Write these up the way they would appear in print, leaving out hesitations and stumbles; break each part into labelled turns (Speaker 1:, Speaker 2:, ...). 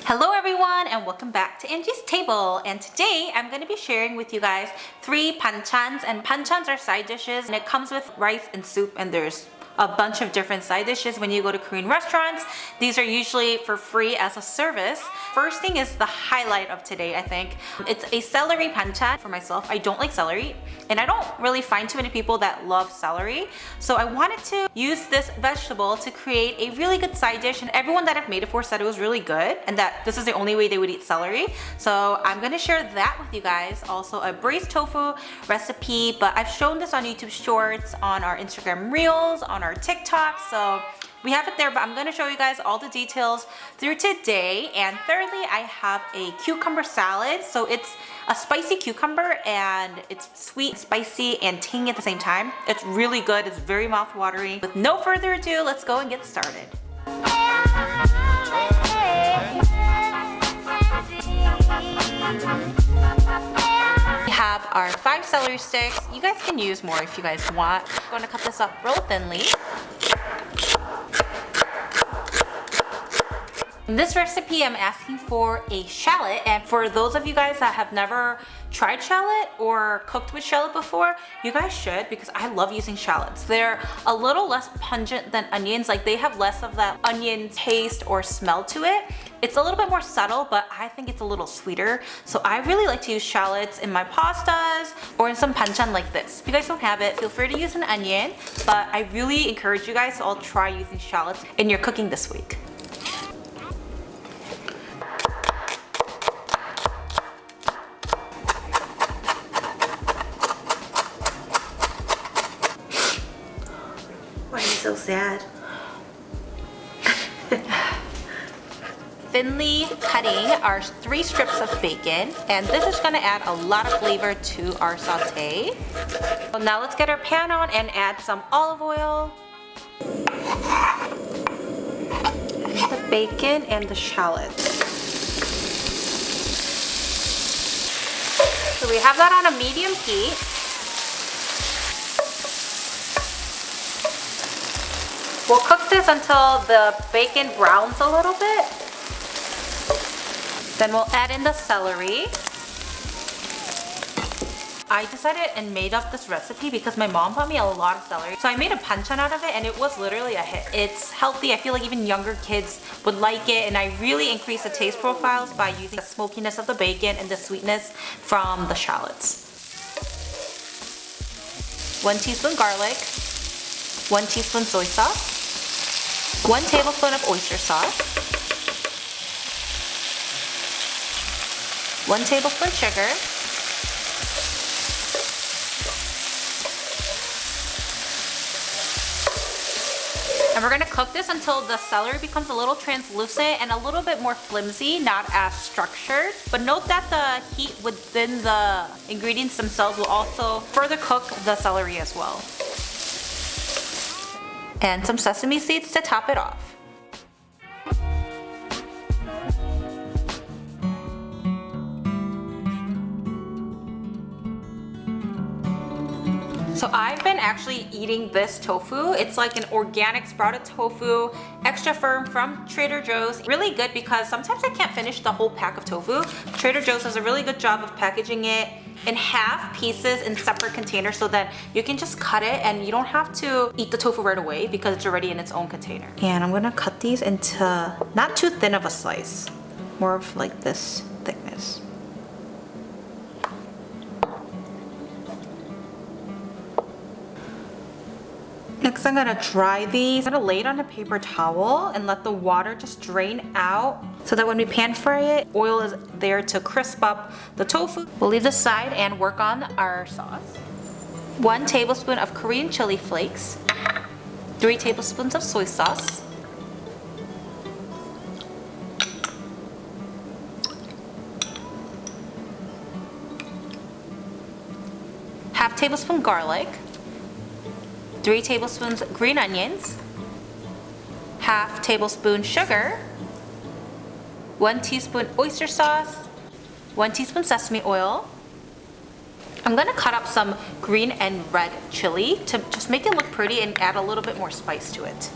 Speaker 1: Hello everyone and welcome back to Angie's Table, and today I'm going to be sharing with you guys 3 banchans, and banchans are side dishes and it comes with rice and soup, and there's a bunch of different side dishes when you go to Korean restaurants. These are usually for free as a service. First thing is the highlight of today, I think. It's a celery banchan. For myself, I don't like celery and I don't really find too many people that love celery. So I wanted to use this vegetable to create a really good side dish, and everyone that I've made it for said it was really good and that this is the only way they would eat celery. So I'm gonna share that with you guys. Also a braised tofu recipe, but I've shown this on YouTube Shorts, on our Instagram Reels, on our TikTok, so we have it there, but I'm going to show you guys all the details through today. And thirdly, I have a cucumber salad. So it's a spicy cucumber and it's sweet, spicy, and tangy at the same time. It's really good. It's very mouth-watering. With no further ado, let's go and get started. We have our 5 celery sticks. You guys can use more if you guys want. I'm going to cut this up real thinly. In this recipe, I'm asking for a shallot, and for those of you guys that have never tried shallot or cooked with shallot before, you guys should, because I love using shallots. They're a little less pungent than onions. Like, they have less of that onion taste or smell to it. It's a little bit more subtle, but I think it's a little sweeter. So I really like to use shallots in my pastas or in some banchan like this. If you guys don't have it, feel free to use an onion, but I really encourage you guys to all try using shallots in your cooking this week. Why are you so sad? Thinly cutting our 3 strips of bacon, and this is going to add a lot of flavor to our saute. So now let's get our pan on and add some olive oil, the bacon, and the shallots. So we have that on a medium heat. We'll cook this until the bacon browns a little bit. Then we'll add in the celery. I decided and made up this recipe because my mom bought me a lot of celery. So I made a banchan out of it and it was literally a hit. It's healthy. I feel like even younger kids would like it, and I really increase the taste profiles by using the smokiness of the bacon and the sweetness from the shallots. 1 teaspoon garlic, 1 teaspoon soy sauce, 1 tablespoon of oyster sauce, 1 tablespoon sugar, and we're going to cook this until the celery becomes a little translucent and a little bit more flimsy, not as structured. But note that the heat within the ingredients themselves will also further cook the celery as well. And some sesame seeds to top it off. So I've been actually eating this tofu. It's like an organic sprouted tofu, extra firm, from Trader Joe's. Really good because sometimes I can't finish the whole pack of tofu. Trader Joe's does a really good job of packaging it in half pieces in separate containers so that you can just cut it and you don't have to eat the tofu right away because it's already in its own container. And I'm gonna cut these into not too thin of a slice, more of like this thickness. Next, I'm gonna dry these. I'm gonna lay it on a paper towel and let the water just drain out so that when we pan fry it, oil is there to crisp up the tofu. We'll leave this aside and work on our sauce. 1 tablespoon of Korean chili flakes, 3 tablespoons of soy sauce, half tablespoon garlic, 3 tablespoons green onions, half tablespoon sugar, 1 teaspoon oyster sauce, 1 teaspoon sesame oil. I'm gonna cut up some green and red chili to just make it look pretty and add a little bit more spice to it.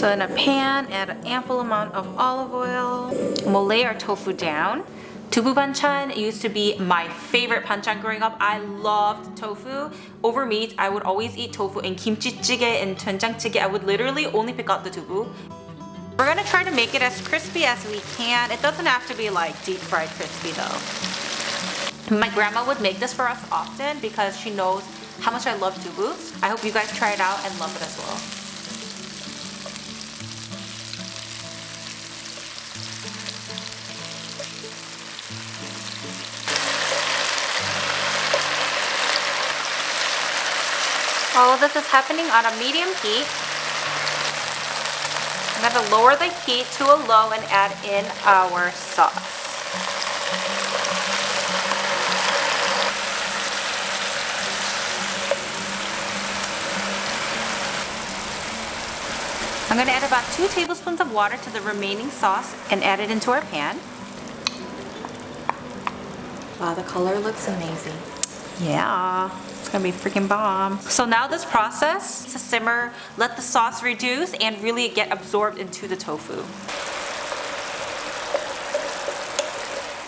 Speaker 1: So in a pan, add an ample amount of olive oil. And we'll lay our tofu down. Tofu banchan used to be my favorite banchan growing up. I loved tofu. Over meat, I would always eat tofu in kimchi jjigae and doenjang jjigae. I would literally only pick out the tofu. We're gonna try to make it as crispy as we can. It doesn't have to be like deep fried crispy though. My grandma would make this for us often because she knows how much I love tofu. I hope you guys try it out and love it as well. All of this is happening on a medium heat. I'm going to lower the heat to a low and add in our sauce. I'm going to add about 2 tablespoons of water to the remaining sauce and add it into our pan.
Speaker 2: Wow, the color looks amazing.
Speaker 1: Yeah. It's gonna be freaking bomb. So now this process to simmer, let the sauce reduce and really get absorbed into the tofu.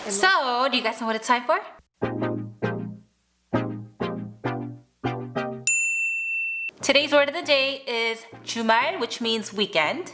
Speaker 1: So, do you guys know what it's time for? Today's word of the day is 주말, which means weekend.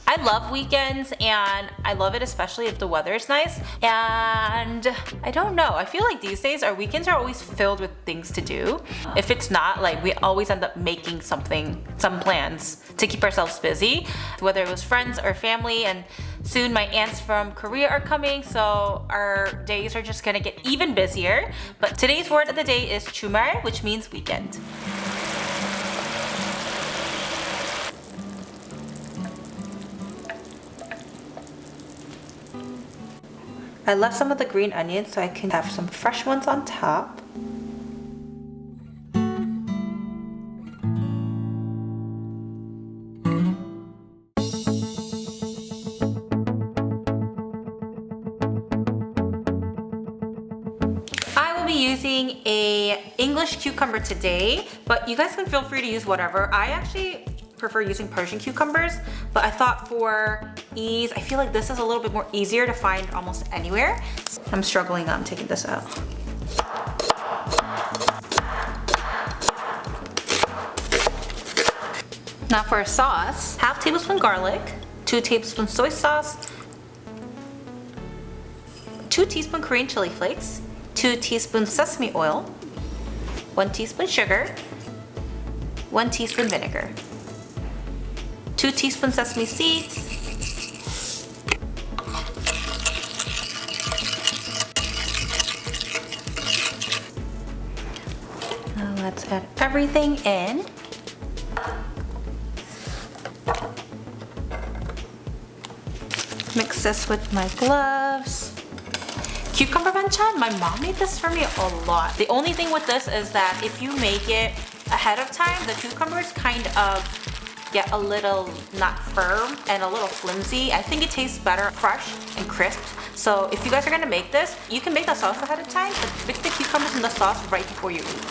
Speaker 1: I love weekends and I love it especially if the weather is nice, and I don't know, I feel like these days our weekends are always filled with things to do. If it's not, like we always end up making some plans to keep ourselves busy, whether it was friends or family, and soon my aunts from Korea are coming, so our days are just gonna get even busier. But today's word of the day is 주말, which means weekend. I left some of the green onions so I can have some fresh ones on top. I will be using a English cucumber today, but you guys can feel free to use whatever. I actually prefer using Persian cucumbers, but I thought for ease, I feel like this is a little bit more easier to find almost anywhere. So I'm struggling on taking this out. Now for a sauce, 1/2 tablespoon garlic, 2 tablespoons soy sauce, 2 teaspoon Korean chili flakes, 2 teaspoons sesame oil, 1 teaspoon sugar, 1 teaspoon vinegar, 2 teaspoons sesame seeds, now let's add everything in. Mix this with my gloves. Cucumber banchan, my mom made this for me a lot. The only thing with this is that if you make it ahead of time, the cucumbers kind of get a little not firm and a little flimsy. I think it tastes better fresh and crisp. So if you guys are gonna make this, you can make the sauce ahead of time, but mix the cucumbers in the sauce right before you eat.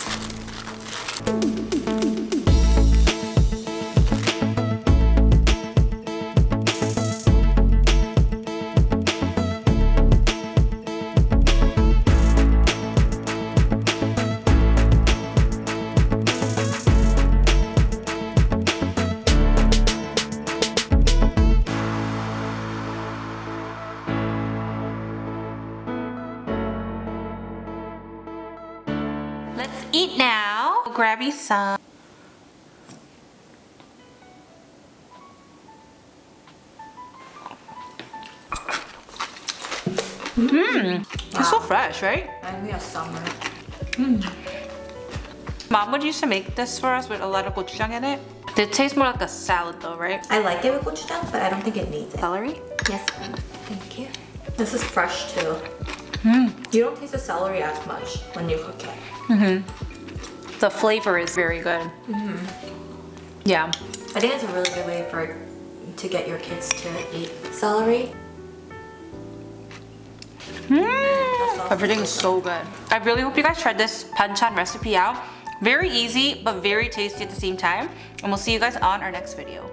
Speaker 1: Let's eat now. Grab you some. It's so fresh, right?
Speaker 2: And we have summer.
Speaker 1: Mom would used to make this for us with a lot of gochujang in it. It tastes more like a salad though, right?
Speaker 2: I like it with gochujang, but I don't think it needs it.
Speaker 1: Celery?
Speaker 2: Yes, thank you. This is fresh too. You don't taste the celery as much when you cook it.
Speaker 1: The flavor is very good. Yeah.
Speaker 2: I think it's a really good way to get your kids to eat celery.
Speaker 1: Everything is so good. I really hope you guys tried this banchan recipe out. Very easy, but very tasty at the same time. And we'll see you guys on our next video.